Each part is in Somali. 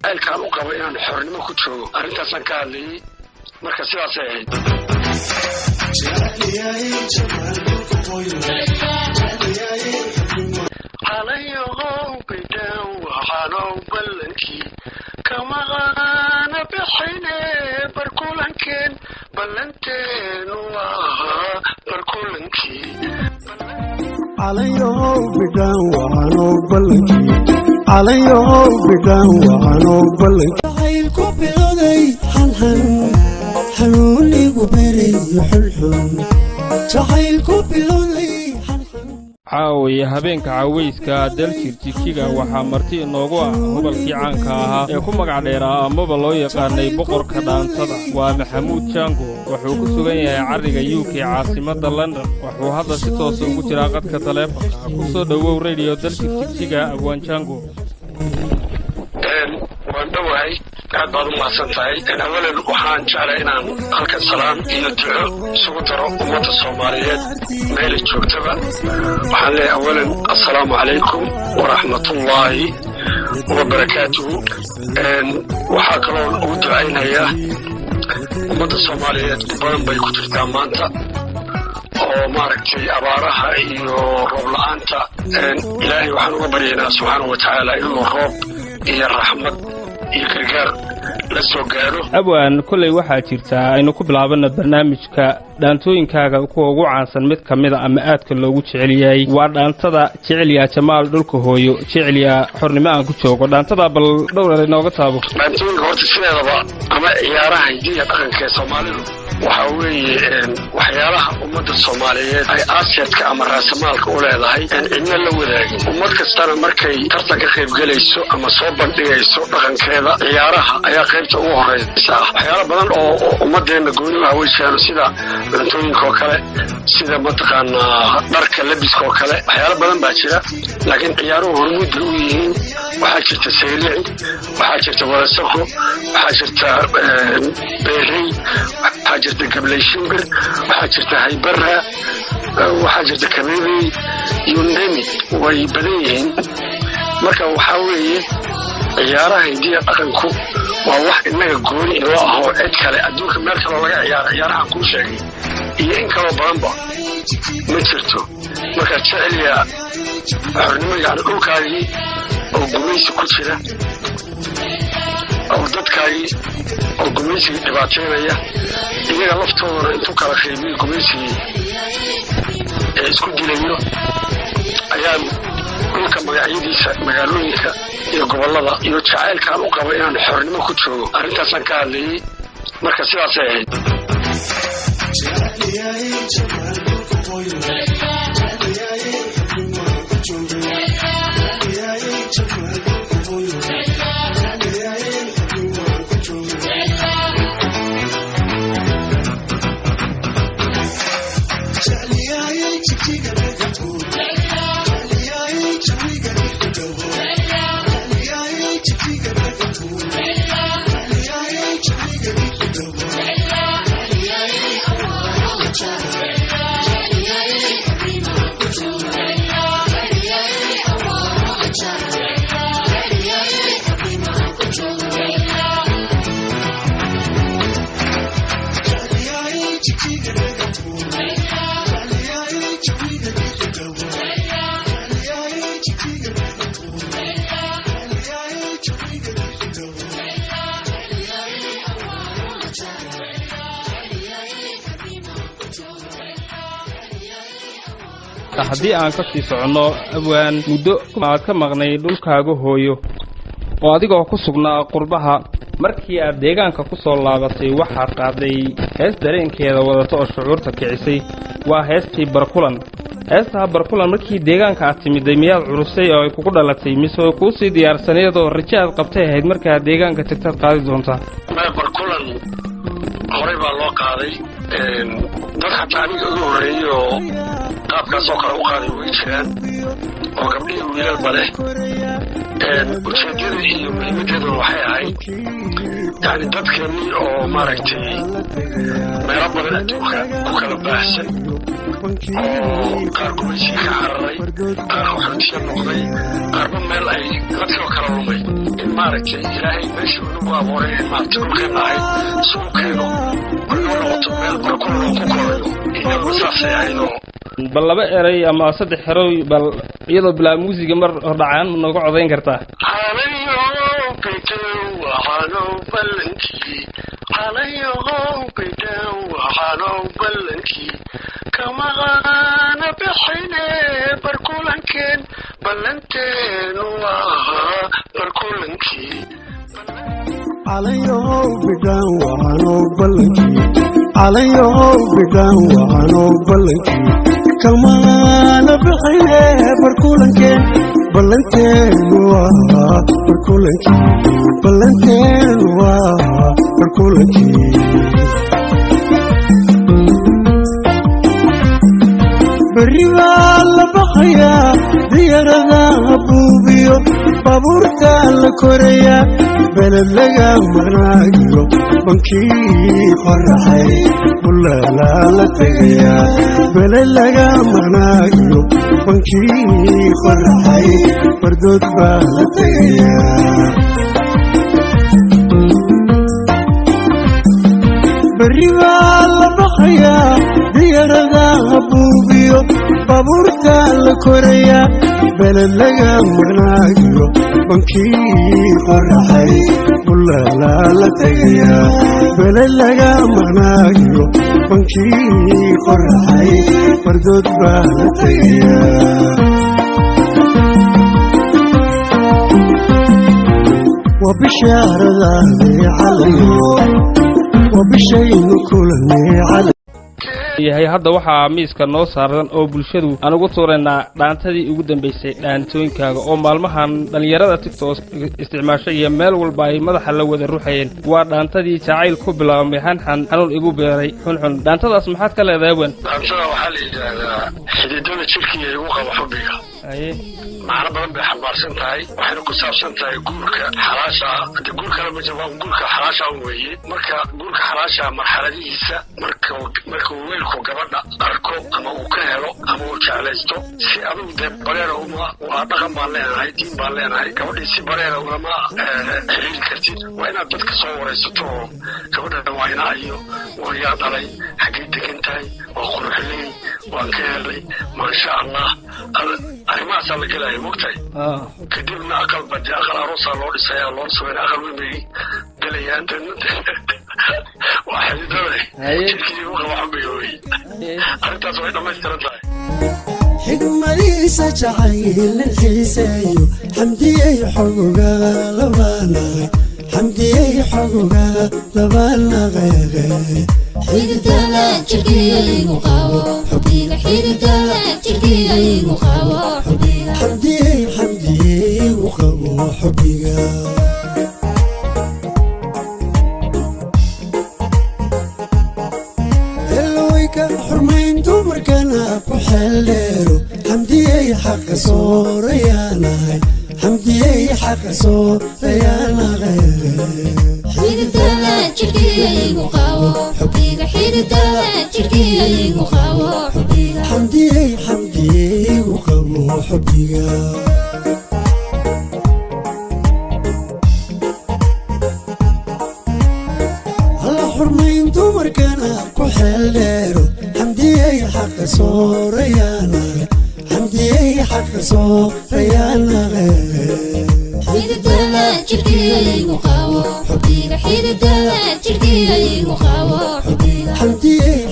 الكان وقبيان حرني ما كنت شو أنت سكان لي مركز سياسي عليهم بدو وحنو بلنكي كما أنا بحيني بركولنكين بلنتين وها بركولنكي عليهم بدو وحنو بلنكي عليهم بدو وحنو بلنكي حيلكو بلوني حلحن حنوني وبري حلحن حيلكو بلوني caawiya habeenka caaweyska dalkirtikiga waxaa marti inoogu ah gobolkii caanka ahaa ee ku magac dheeraa amaba loo yaqaanay boqorka dhaantada waa Maxamuud Jango wuxuu ku sugan yahay cariga UK caasimadda London wuxuu hadda si toos ah ugu jiraa qadka taleefanka ku soo dhawow radio dalkirtikiga Abwaan Jango waay aad baad u mahadsantahay awalan waxaan jeclay inaan halka salaam iyo duco isugu daro ummadda Soomaaliyeed meel joogtaba waxaan leeyahay awalan assalaamu calaykum waraxmatullaahi wabarakaatuhu waxaa kaloo ugu ducaynayaa ummadda Soomaaliyeed badan bay ku jirtaa maanta oo maaragtay abaaraha iyo roob la'aanta ilaahay waxaan uga baryaynaa subxaanahu wa tacaala inuu roob iyo raxmad iyo gargaar la soo gaaro abwaan kulay waxa jirta aynu ku bilaabana barnaamijka dhaantooyinkaaga kuwa ugu caansan mid kamida ama aadka loogu jecel yahay waa dhaantada jeceliya Jamaal dhulka hooyo jeceliya xornimo aan ku joogo dhaantada bal dhowr inooga taabo dhaantooyinka horta sideedaba ama ciyaaraha hidiya dhaqanka Soomaalidu waxa weeye waxyaalaha ummadda Soomaaliyeed ay aasyadka ama raasamaalka u leedahay in la wadaago ummad kastana markay tartan ka qayb galayso ama soo bandhigayso dhaqankeeda ciyaaraha ayaa qaybta ugu horeysa waxyaalo badan oo ummadeena gooni ah way sheegano sida dhaantooyinka kale sida mataqaana dharka labiska oo kale waxyaalo badan baa jira laakiin ciyaaruhu hormuud u yihiin waxa jirta sayliin waxa jirta walaasako waxa jirta beerey waxa jirta gableyshimbir waxa jirta haybarra waxa jirta kabeebey yundemi way badan yihiin marka waxa weeye ciyaaraha hidiya dhaqanku waa wax inaga gooni loo aho cid kale adduunka meel kale laga ciyaaraha ku sheegay iyo in kale badanba ma jirto marka jeceliya xornimo yani dhulkaagii oo gumaysi ku jira oo dadkaagii oo gumaysiga dhibaateynaya iyaga laftooda intuu kala qaybiyo gumaysigii ee isku dilayo ayaan dhulka magacyadiisa magaalooyinka iyo gobolada iyo jacaylkaan u qabo inaan xornimo ku joogo arrintaasaan ka hadlayay marka sidaas ay ahayd haddii aan ka sii socono abwaan muddo aad ka maqnay dhulkaaga hooyo oo adigoo ku sugnaa qurbaha markii aad deegaanka ku soo laabatay waxaad qaaday hees dareenkeeda wadato oo shucuurta kicisay waa heestii Barkulan heestaa Barkulan markii deegaanka aad timiday miyaad curusay oo ay kugu dhalatay mise ku sii diyaarsaneed oo rajaad qabtay ahayd markaa deegaanka tagtad qaadi doontaa Barkulan horey baa loo qaaday dad xataa aniga ugu horreeyay oo qaabkaas oo kale u qaaday way jiraan oo gabdhihi wiilalba leh ujeedada iyo muhiimadeedu waxay ahayd يعني dadkeenii oo maaragtay meelo badan adduunka ku kala baahsan oo qaar gumaysiga ka cararay qaar waxootiya noqday qaarba meel ay dadkoo kala lumay in maaragtay ilaahay meeshuu nagu abuuray in maaragtay dhulkeenna ahayd isugu keeno inoo noqoto meel barkuloo ku korayo iyadoo saasay ahaydoo bal laba eray ama saddex eroy bal iyadoo bilaa muusiga mar hordhacaan nooga codayn kartaa وحانو بلنكي عليهم بدو وحانو بلنكي كما غانا بحيني بركولنكين بلنتين وها بركولنكي عليهم بدو وحانو بلنكي عليهم بدو وحانو بلنكي كما غانا بحيني بركولنكين بلنتين وها بركولنكي بلنتين وها بركولنكي بريبا لبخيا ديارنا بوبيو بابورتا لكوريا بلد لغا مغناقيو بنكي قرحي ولا لا لتغيا بلد لغا مغناقيو بنكي قرحي بردود بالتغيا بريبا لبخيا ديارنا بوبيو بابورتا لكوريا بلد لغا مغناقيو بنكي قرحي ولا لا لتغيا بلد لغا مغناقيو بنكي قرحي بردود بالتغيا وبشار ذهبي عليو وبشيء كلني علي yahay hadda waxa miiska noo saaran oo bulshadu aan ugu tuureynaa dhaantadii ugu dambeysay dhaantooyinkaaga oo maalmahan dhalinyarada TikTok isticmaashay iyo meel walba ay madaxa la wada ruuxayeen waa dhaantadii jacayl ku bilaabmay hanxan xanuun igu beeray xunxun dhaantadaas maxaad ka leedahay wan dhaantada waxaa la yidhaahdaa xididada jirkiiya igu qaba xubbiga macno badan bay xambaarsan tahay waxayna ku saabsan tahay guurka xalaasha hadda guurka lama jawaan guurka xalaasha weeye marka guurka xalaasha marxaladihiisa marka weelku gabadha arko ama uu ka helo ama uu jeclaysto si adugu dee bareera waa dhaqan baan leenahay diin baan leenahay gabadhii si bareera ulama xiriiri kartid waa inaad dadka soo waraysato oo gabadha waa iyo yaa dhalay xaggay degan tahay waa quruxley waan ka helay maasha allah arrimahaasa la gelaya mogtahay kadibna aqal badi aqal aroosaa loo dhisaya loo sameyn aqal weyn bay gelayaan waa xididada jirkii ugu qaba xubbiga wey arrintaas way dhammaystiran tahay xigmadiisa jacayl xiiseeyo xamdiyey xogoga labaanaqay xamdiyey xogoga labaanaqeeqe xididada jirkiyaygu qabo xubbiga xididada jirkiyaygu qabo xubbiga xamdiyeygu qabo xubbiga elwayka xurmayntu markana ku xeeldheero xamdiyey xaqa soorayaanahay xamdiyey xaqa soorayaanaqeeqe xididada jirkiyaygu qabo xubbiga xididada jirkiyaygu qabo xubbiga xamdiyeygu qabo xubbiga alla xurmayntu markana ku xeeldheero xamdiyey xaqa soorayaanahay xamdiyey xaqa soorayaanaqeeqe xididada jirkiyaygu qabo xubbiga xididada jirkiyaygu qabo xubbiga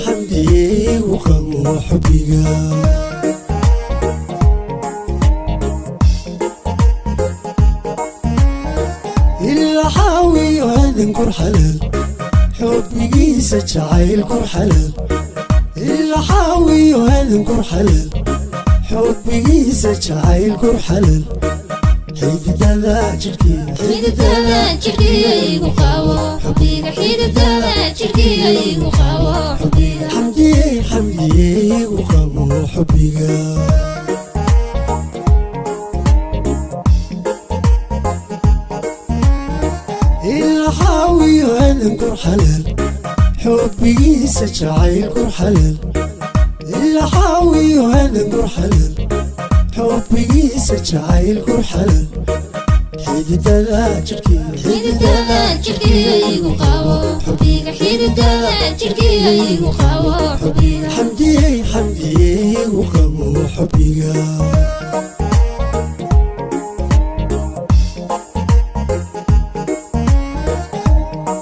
xamdiyeygu qabo xubbiga ilaa xaawiyo aadan kur xalaal xubbigiisa jacayl kur xalaal ilaa xaawiyo aadan kur xalaal xubbigiisa jacayl kur xalaal xididada jirkiyaygu qabo xubbiga xididada jirkiyaygu qabo xubbiga xamdiyeygu qabo xubbiga ilaa xaawiyo حلال حبي سجعيل كور حلال إلا حاوي وهذا كور حلال حبي سجعيل كور حلال حيدة جركي وقاوة حبيك حيدة جركي وقاوة حبيك حمدي حمدي وقاوة حبيك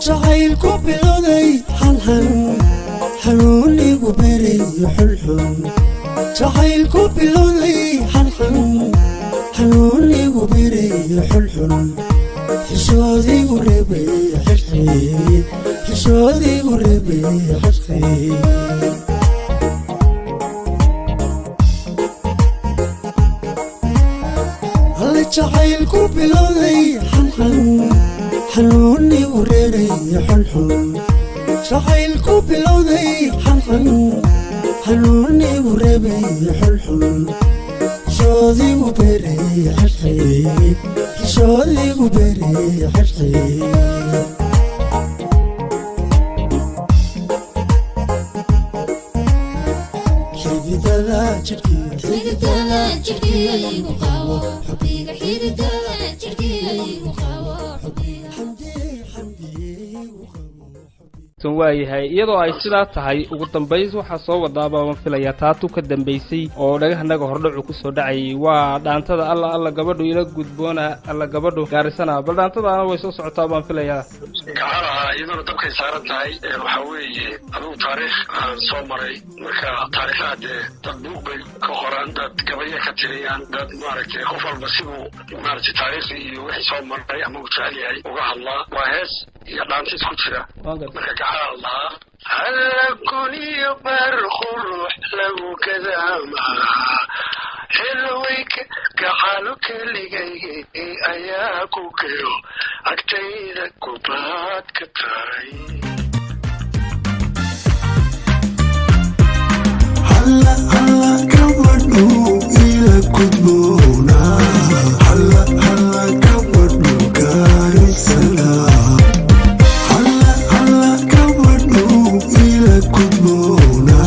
جعيلكو بلودي حنحن حنوني وبري حلحن جعيلكو بلودي حنحن حنوني وبري حلحن حشودي وربي حشخي حشودي وربي حشخي هل جعيلكو بلودي حنحن حنوني وريري حلحن جعيلكو بلودي حنحن حنوني وربي حلحن حشودي وبري حشخي حشودي وبري حشخي حيدة جركي وقاوة حبيك حيدة جركي وقاوة حبيك حمدي وقاوة tan waayahay iyadoo ay sidaa tahay ugu dambays waxa soo wadaaba waan filayaa taatu ka dambaysay oo dhagahanaga hordhacu ku soo dhacay waa dhaantada alla gabadhu ila gudboona alla gabadhu gaarisana bal dhaantadaana way soo socotaa baan filayaa gacalaha iyadoo dabkay saaran tahay waxa weeye adigu taariikh aan soo maray marka taariikhaha dee dad buuq bay ka qoraan dad gabaya ka tiriyaan dad maaragtay qof walba siduu maaragtay taariikhdii iyo wixii soo maray ama uu jecel yahay uga hadlaa waa hees iyo dhaantiis ku jira marka gacala allah halla kuniyo barqurux lagu kadaamaa حلويك كحالك اللي جاي اياك وكيو اكتيدك وبات كتاي هلا هلا كبرنو إلى كدبونا هلا هلا كبرنو كاري سلام هلا هلا كبرنو إلى كدبونا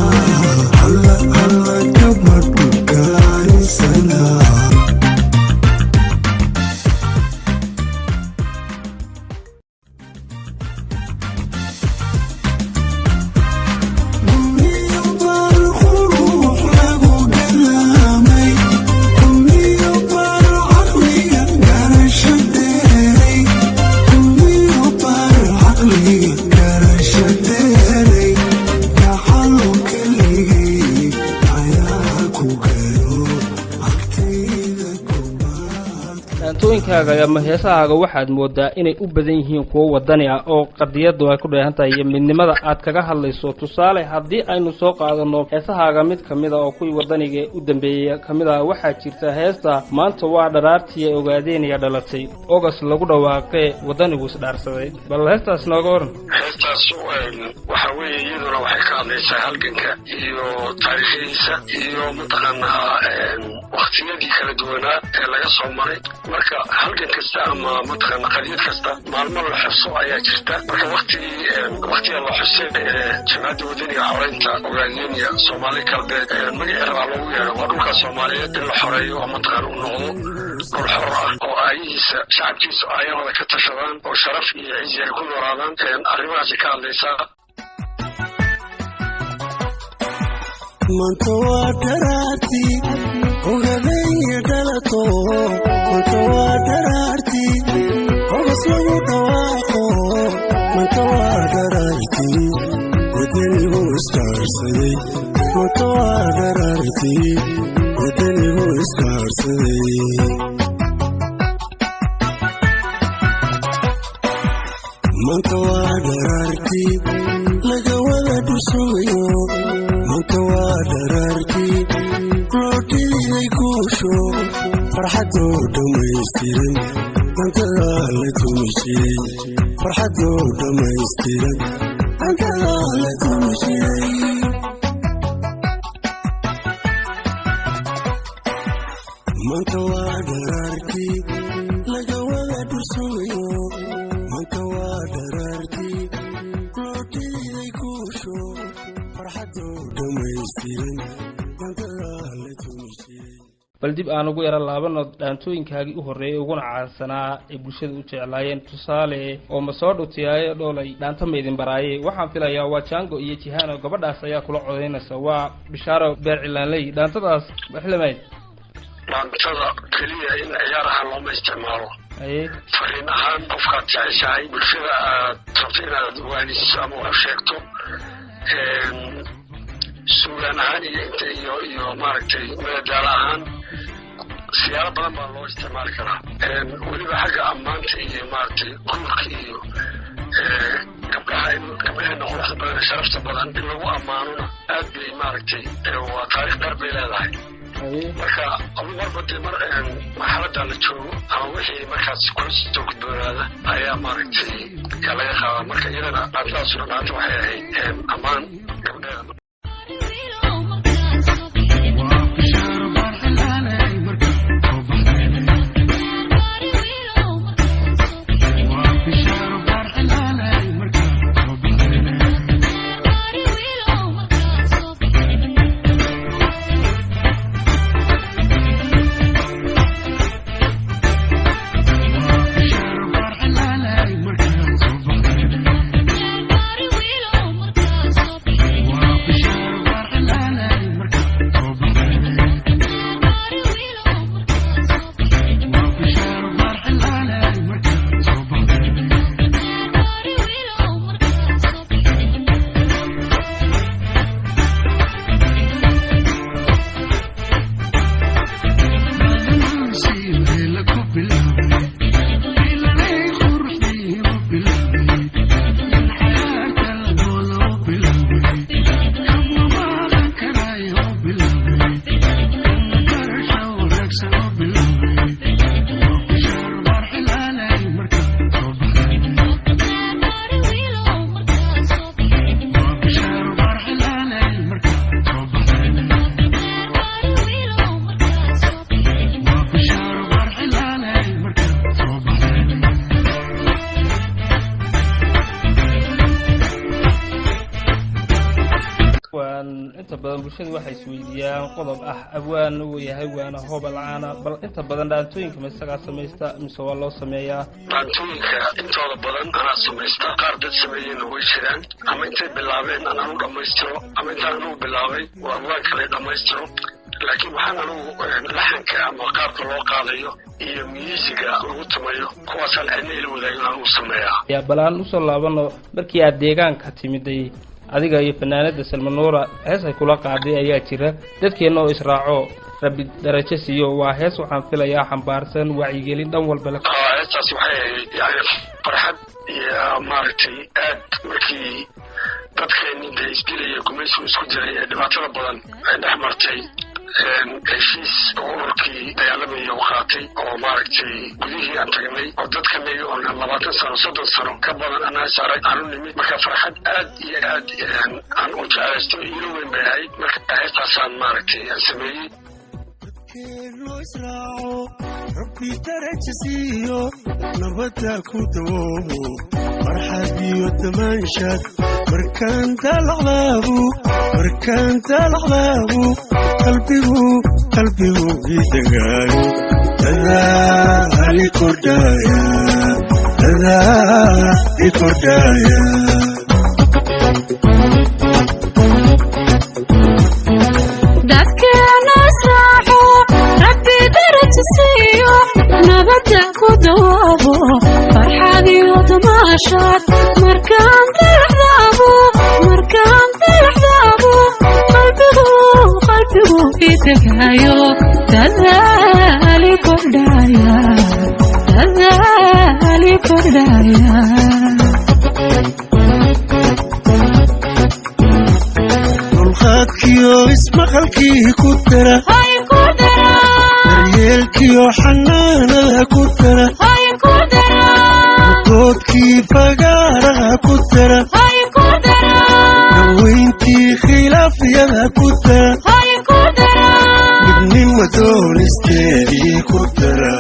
هلا هلا كبرنو كاري سلام dhaantooyinkaaga ama heesahaaga waxaad moodaa inay u badan yihiin kuwo wadani ah oo qadiyadu ay ku dheehan tahay iyo midnimada aad kaga hadlayso tusaale haddii aynu soo qaadano heesahaaga mid kamid ah oo kuwii wadaniga u dambeeyay kamid ah waxaa jirta heesta maanta waa dharaartii ay ogaadeenaya dhalatay ogas lagu dhawaaqay wadanigu isdhaarsaday bal heestaas nooga waran heestaas waxa weeye iyaduna waxay ka hadlaysaa halganka iyo taariikhdiisa iyo mataqaanaa waqtiyadii kala duwanaa ee laga soo maray marka halgan kasta ama mataqaanaa qadiyad kasta maalmo la xuso ayaa jirta marka waqtiga la xusay jamaacadda wadaniga xoreynta ogaadeenaya soomaali galbeed magaceeda baa loogu yeedha waa dhulka soomaaliyeed in la xoreeyo oo mataqaana u noqdo dhul xor ah oo aayihiisa shacabkiisa aayahooda ka tashadaan oo sharaf iyo cizi ay ku noolaadaan arrimahaasi ka hadlaysaa maanta waa dharaartii ogaadaya dhalato maanta waa dharaartii ogas lagu dhawaaqo maanta waa dharaartii wadanigu iskaarsaday maanta waa dharaartii wadanigu iskaarsaday maanta waa dharaartii laga wada dhusugayo maanta waa dharaartii loo dhiibay guusho farxadoo dhammaystiran dantadaa la tumi jiray farxadoo dhammaystiran dantadaa la tumi jiray maanta waa dharaartii laga wada dhusugayo maanta waa dharaartii dhamaystirin bantadaa la tumishay bal dib aan ugu yara laabano dhaantooyinkaagii u horreeyay uguna caansanaa ee bulshada u jeclaayeen tusaale oo ma soo dhutiyaaye dhoolay dhaanta ma idin baraaye waxaan filayaa waa Jango iyo Jihano gabadhaas ayaa kula codeynaysa waa Bishaaro Beer Cilaanley dhaantadaas waxlamayd dhaantada keliya in ciyaaraha looma isticmaalo fariin ahaan qofkaad jeceshahay bulshada aad rabto inaad waaniso ama wax sheegto suugaan ahaan iyo maaragtay madadaalo ahaan siyaalo badan baa loo isticmaali karaa weliba xagga ammaanta iyo maaragtay guurka iyo gabdhaheena quruxda badan ee sharafta badan in lagu ammaanona aad bay maaragtay waa taariikh dheer bay leedahay marka adu marba dee marxaladda la joogo ama wixii markaas kula soo gudboonaada ayaa maaragtay yaa laga qaadaa marka iyadana dhaantadaasuna dhaanta waxay ahayd ammaan gabdheeda inta badan bulshada waxay isweydiiyaan qodob ah abwaan uu yahay waana hobal caana bal inta badan dhaantooyinka ma isagaa samaysta mise waa loo sameeyaa dhaantooyinka intooda badan anaa samaysta qaar dad sameeyeyna way jiraan ama intay bilaabeen anaan u dhammaystiro ama intaan anugu bilaabay waa abwaan kale dhammaystiro laakiin waxaan anugu laxanka ama qaabka loo qaadayo iyo miisiga lagu tumayo kuwaasaan cidna ila wadaagin anugu sameeyaa yaa balaan usoo laabano markii aad deegaanka timiday adiga iyo fanaanada Salmanuura hees ay kula qaaday ayaa jira dadkeena oo israaco rabbi darajo siiyo waa hees waxaan filayaa xambaarsan wacyigelin dhan walba la heestaas waxay yahay farxad iyo maaragtay aad markii dadkeena inta isdilaya gumaysigu isku jiray ee dhibaatada badan ay dhex martay heshiis oo ururkii dagaalamaya u qaatay oo maaragtay gudihii aan tagnay oo dadkanagi oo 20 sano 30 sano ka badan anaa saaray aanu nimid marka farxad aad iyo aad aan u jeclaysto ilo weyn bay ahayd marka heestaasaan maaragtay aan sameeyey loo israaco rabbi daraja siiyo nabadda ku dawoobo farxad iyo damaanshaad markaan dalaclaabu qalbigu idagaayo dadaali kordhaya dadkeena israaco rabbi daraja siiyo nabadda ku dawoobo farxad iyo damaashaad markaan dalaclaabu qalbigu idagaayo dadaali kordhaya dulqaadkiyo ismaqalkii ku dara daryeelkiyo xanaanada ku dara doodkii fagaaraha ku dara daweyntii khilaafyada ku dara midnima doonisteedii ku dara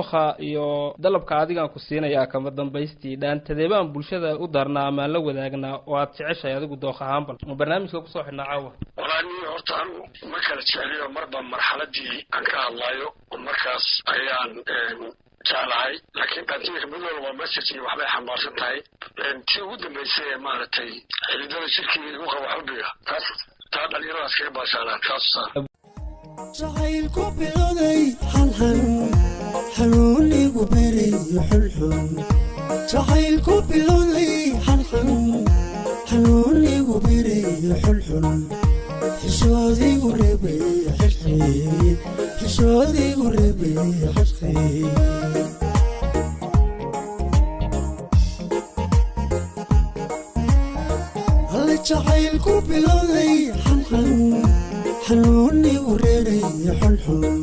dooqa iyo dalabka adigaan ku siinayaa kama dambaystii dhaantadeebaan bulshada u darnaa ama la wadaagnaa oo aad jeceshahay adigu dooq ahaan bal ma barnaamijka kusoo xidhnaa caawa walaani horta anu ma kala jeceliyo marba marxaladii aan ka hadlayo markaas ayaan jeclahay laakiin dhaantinka mid walba message iyo waxbay xambaarsan tahay tii ugu dambaysay ee maaragtay xididada shirkiga igu qabo xubbiga taas taa dhalinyaradaas kaga baashaalaan taas jacaylku bilowday xanxan xanuunigu beray xulxun jacaylku bilowday xanxan xanuunigu beray xulxun xishoodigu reebay xirxii xishoodigu reebay xirxii alle jacaylku bilowday xanxan xanuunigu reeray xulxun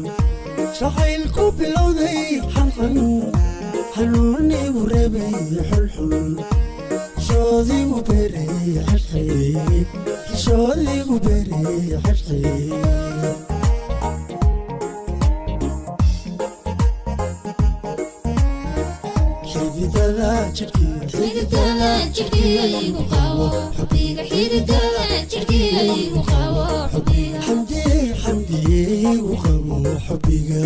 jacaylku bilowday xanxan xanuunigu reebay xulxun xishoodigu beray xirxii xishoodigu beray xirxii xididada jirkiyaygu qabo xubbiga xididada jirkiyaygu qabo xubbiga xamdiyeygu qabo xubbiga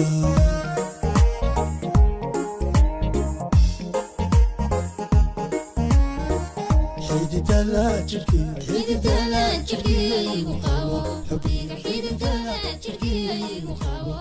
xididada jirkiyaygu qabo xubbiga xididada jirkiyaygu qabo